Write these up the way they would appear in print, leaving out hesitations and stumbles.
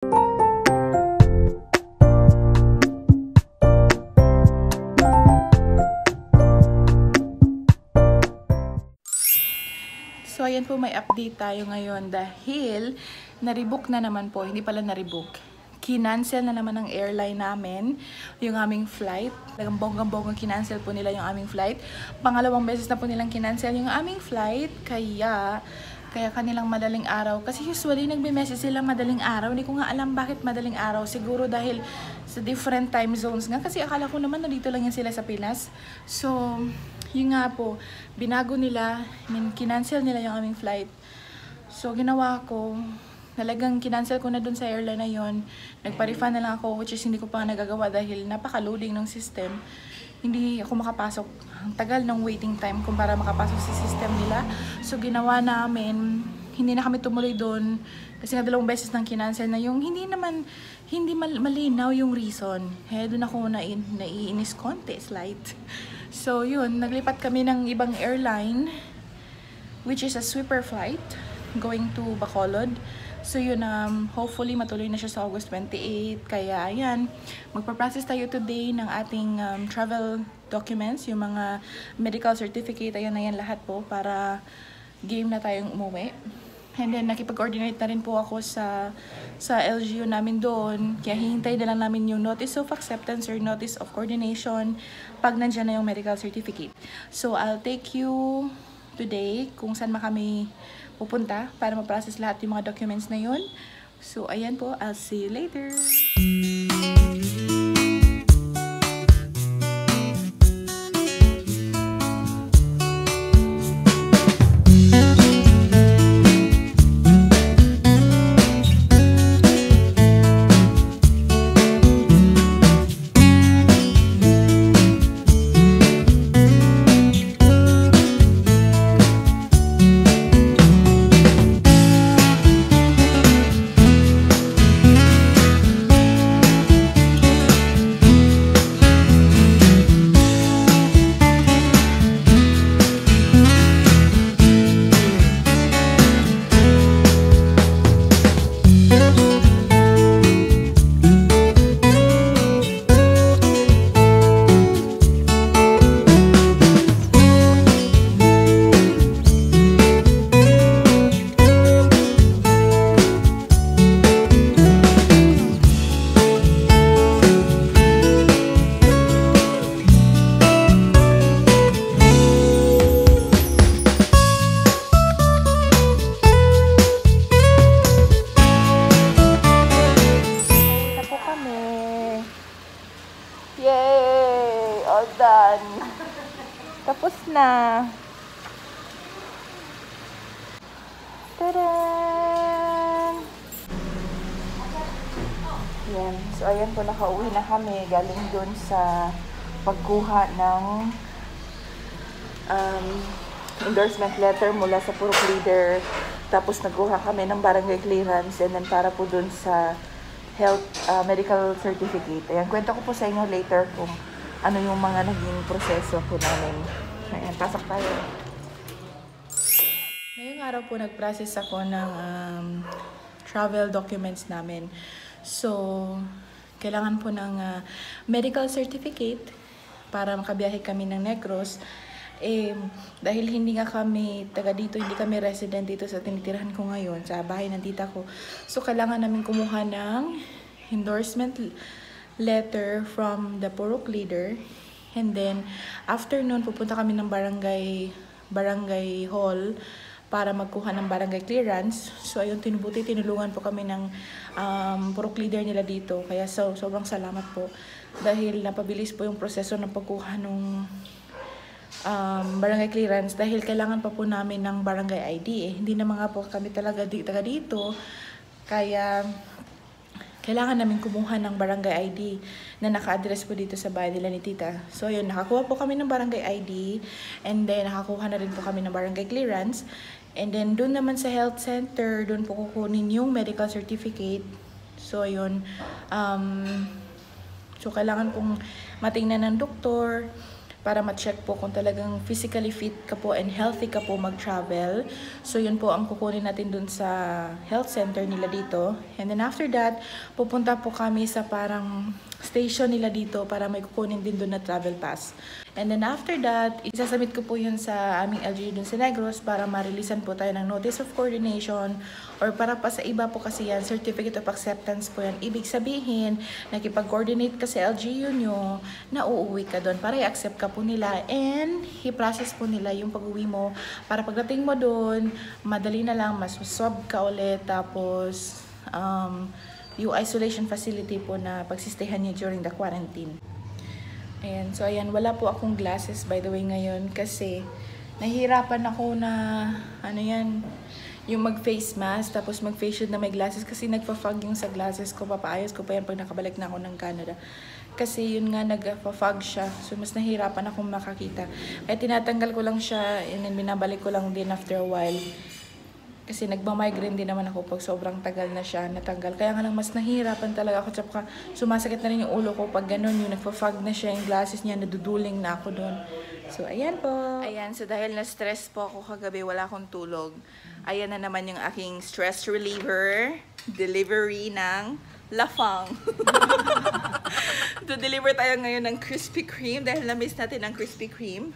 So, ayan po, may update tayo ngayon dahil na-rebook na naman po. Hindi pala na-rebook. Kinancel na naman ng airline namin yung aming flight. Talagang bonggang-bonggang kinancel po nila yung aming flight. Pangalawang beses na po nilang kinancel yung aming flight. Kaya kanilang madaling araw. Kasi usually nagbe-message sila madaling araw. Hindi ko nga alam bakit madaling araw. Siguro dahil sa different time zones nga. Kasi akala ko naman nandito lang yan sila sa Pinas. So, yun nga po, binago nila, kinancel nila yung aming flight. So, ginawa ko, talagang kinancel ko na dun sa airline na yun. Nagpa-refund na lang ako, which is hindi ko pa nagagawa dahil napaka-loading ng system. Hindi ako makapasok. Ang tagal ng waiting time kung para makapasok sa system nila. So, ginawa namin, hindi na kami tumuloy dun. Kasi nga 2 beses nang kinancel na yung hindi malinaw yung reason. Kaya dun ako naiinis konti, slight. So, yun, naglipat kami ng ibang airline, which is a sweeper flight, going to Bacolod. So, yun, hopefully, matuloy na siya sa August 28. Kaya, ayan, magpa-process tayo today ng ating travel documents, yung mga medical certificate, ayan na yan lahat po, para game na tayong umuwi. And then, nakipag-coordinate na rin po ako sa LGU namin doon. Kaya hihintay na lang namin yung notice of acceptance or notice of coordination pag nandyan na yung medical certificate. So, I'll take you today kung saan kami pupunta para ma-process lahat yung mga documents na yun. So, ayan po. I'll see you later. Yay! All done. Tapos na. Tadaan! Yan. So, ayan po, nakauwi na kami. Galing dun sa pagkuha ng endorsement letter mula sa Purok Leader. Tapos, nagkuha kami ng barangay clearance. And then, para po dun sa health medical certificate. Ayan, kwento ko po sa inyo later kung ano yung mga naging proseso po namin. Ayan, pasok tayo. Ngayong araw po nag-process ako ng travel documents namin. So, kailangan po ng medical certificate para makabiyahe kami ng Negros. Dahil hindi nga kami taga dito, hindi kami resident dito sa tinitirahan ko ngayon, sa bahay ng tita ko. So, kailangan namin kumuha ng endorsement letter from the Purok Leader. And then, after nun, pupunta kami ng barangay hall para magkuha ng barangay clearance. So, ayun, tinulungan po kami ng Purok Leader nila dito. Kaya sobrang salamat po dahil napabilis po yung proseso ng pagkuha ng barangay clearance dahil kailangan pa po namin ng barangay ID Hindi naman nga po kami taga dito. Kaya kailangan namin kumuha ng barangay ID na naka-address po dito sa bahay nila ni tita. So yun, nakakuha po kami ng barangay ID and then nakakuha na rin po kami ng barangay clearance. And then doon naman sa health center, doon po kukunin yung medical certificate. So yun, so kailangan pong matingnan ng doktor para ma-check po kung talagang physically fit ka po and healthy ka po mag-travel. So yun po ang kukunin natin dun sa health center nila dito. And then after that, pupunta po kami sa parang station nila dito para may kukunin din dun na travel pass. And then after that, isasubmit ko po yun sa aming LGU dun sa Negros para ma-releasean po tayo ng notice of coordination or para pa sa iba po kasi yan, certificate of acceptance po yan. Ibig sabihin, nakipag-coordinate ka sa LGU nyo na uuwi ka doon para i-accept ka po nila and i-process po nila yung pag-uwi mo para pagdating mo doon, madali na lang, mas-swab ka ulit tapos yung isolation facility po na pagsistehan nyo during the quarantine. Ayan, so ayan, wala po akong glasses by the way ngayon kasi nahihirapan ako na yung mag-face mask tapos mag-face shield na may glasses kasi nagpa-fog yung sa glasses ko. Papaayos ko pa yan pag nakabalik na ako ng Canada. Kasi yun nga, nagpa-fog siya. So mas nahihirapan akong makakita. Kaya tinatanggal ko lang siya and then binabalik ko lang din after a while. Kasi nagmamigraine din naman ako pag sobrang tagal na siya natanggal. Kaya nga lang mas nahihirapan talaga ako. Tsaka sumasakit na rin yung ulo ko pag ganun. Yung nagpa-fog na siya, yung glasses niya, naduduling na ako doon. So, ayan po. Ayan, so dahil na-stress po ako kagabi, wala akong tulog. Ayan na naman yung aking stress reliever. Delivery ng Lafang. To-deliver tayo ngayon ng Krispy Kreme dahil na-miss natin ang Krispy Kreme.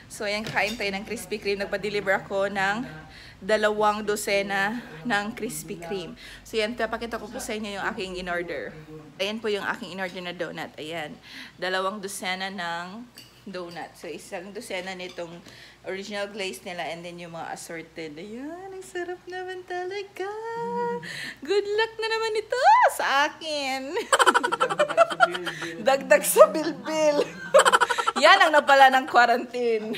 So, ayan, kain tayo ng Krispy Kreme. Nagpa-deliver ako ng 2 dosena ng Krispy Kreme. So, yan, papakita ko po sa inyo yung aking in-order. Ayan po yung aking in-order na donut. Ayan, 2 dosena ng donut. So, 1 dosena nitong original glaze nila and then yung mga assorted. Ayan, ang sarap naman talaga. Good luck na naman ito sa akin. Dagdag sa bilbil. Yan ang napala ng quarantine.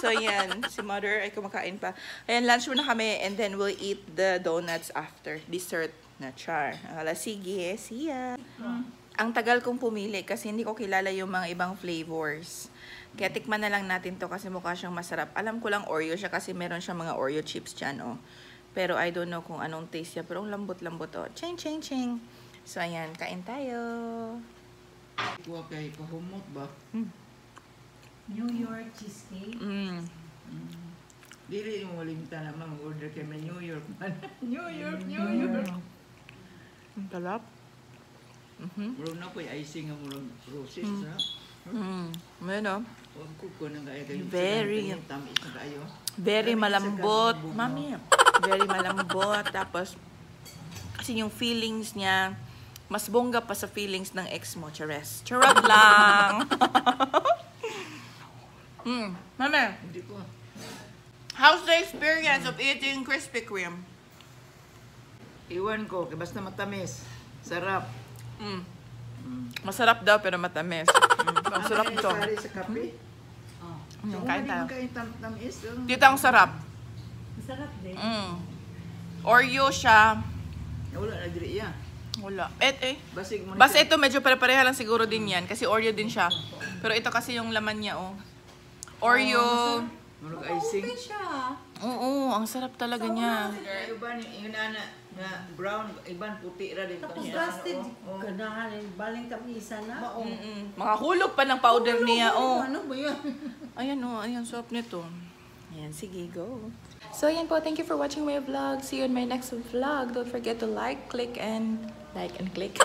So, yan. Si Mother ay kumakain pa. Ayan, lunch muna kami and then we'll eat the donuts after. Dessert na char. Ala, sige, see ya. Ang tagal kong pumili kasi hindi ko kilala yung mga ibang flavors. Kaya tikman na lang natin to kasi mukha siyang masarap. Alam ko lang Oreo siya kasi meron siyang mga Oreo chips dyan, oh. Pero I don't know kung anong taste niya. Pero ang lambot-lambot, oh. Ching, ching, ching. So, ayan. Kain tayo. Kuha kay kahumot ba? New York cheesecake. Dili mo malimtan naman mag-order kay may New York man. New York, New York. Ang talap. Murag na po yung icing ang murag roses, ha? Ayan, oh. Huwag ko nang kaya kayo. Very, tamis na kayo. very malambot. Mami, very malambot. Tapos, kasi yung feelings niya, mas bongga pa sa feelings ng ex mo, Chares. Charot lang! Mami, Hindi ko. how's the experience of eating Krispy Kreme? Iwan ko, kaya basta matamis. Sarap. Masarap daw pero matamis. Ang sarap to. Pare sa kape. Kain tayo. Kain tamis. Dito ang sarap. Masarap din. Oreo siya. Wala na diri ya. Wala. Basig mo. Basta ito medyo pare-pareha lang siguro din yan. Kasi Oreo din siya. Pero ito kasi yung laman niya, oh. Oreo. Murag icing. Okay siya. Oo, ang sarap talaga niya. Iban yung na brown, iban puti ra din. Tapos frosted. Ganahan. Baling kami isa na. Mga hulog pa ng powder niya, oh. Ano ba yan? Ayan, oh. Ayan, sarap nito. Ayan, sige, go. So, ayan po. Thank you for watching my vlog. See you in my next vlog. Don't forget to like, click, and click.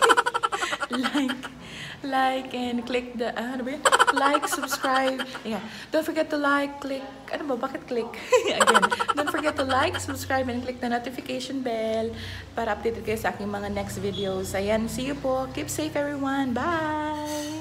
like and click the ano ba yun? Like, subscribe. Yeah. Don't forget to like, click. Ano ba? Bakit click? Again. Don't forget to like, subscribe, and click the notification bell para updated kayo sa aking mga next videos. Ayan. See you po. Keep safe everyone. Bye!